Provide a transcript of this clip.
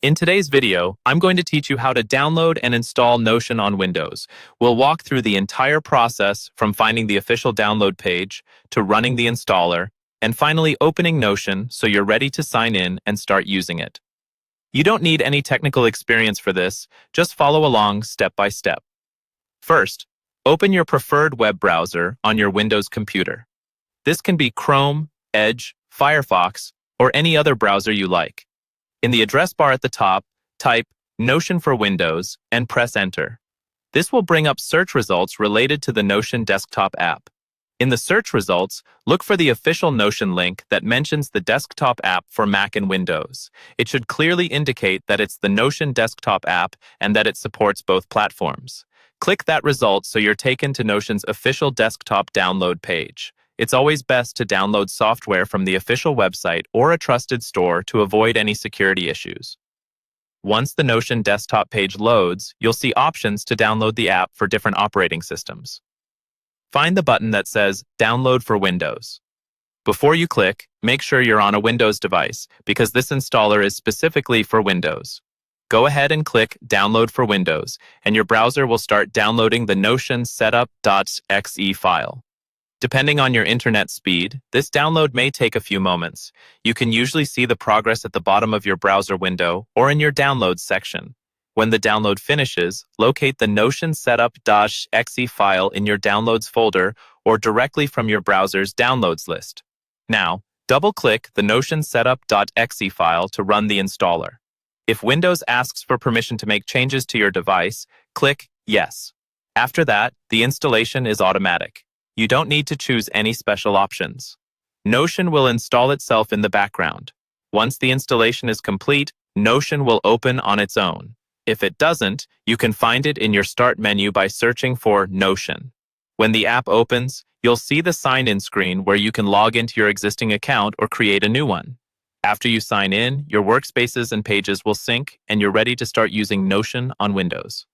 In today's video, I'm going to teach you how to download and install Notion on Windows. We'll walk through the entire process from finding the official download page to running the installer, and finally opening Notion so you're ready to sign in and start using it. You don't need any technical experience for this, just follow along step by step. First, open your preferred web browser on your Windows computer. This can be Chrome, Edge, Firefox, or any other browser you like. In the address bar at the top, type Notion for Windows and press Enter. This will bring up search results related to the Notion desktop app. In the search results, look for the official Notion link that mentions the desktop app for Mac and Windows. It should clearly indicate that it's the Notion desktop app and that it supports both platforms. Click that result so you're taken to Notion's official desktop download page. It's always best to download software from the official website or a trusted store to avoid any security issues. Once the Notion desktop page loads, you'll see options to download the app for different operating systems. Find the button that says Download for Windows. Before you click, make sure you're on a Windows device because this installer is specifically for Windows. Go ahead and click Download for Windows, and your browser will start downloading the Notion setup.exe file. Depending on your internet speed, this download may take a few moments. You can usually see the progress at the bottom of your browser window or in your Downloads section. When the download finishes, locate the Notion setup.exe file in your Downloads folder or directly from your browser's Downloads list. Now, double-click the Notion setup.exe file to run the installer. If Windows asks for permission to make changes to your device, click Yes. After that, the installation is automatic. You don't need to choose any special options. Notion will install itself in the background. Once the installation is complete, Notion will open on its own. If it doesn't, you can find it in your Start menu by searching for Notion. When the app opens, you'll see the sign-in screen where you can log into your existing account or create a new one. After you sign in, your workspaces and pages will sync, and you're ready to start using Notion on Windows.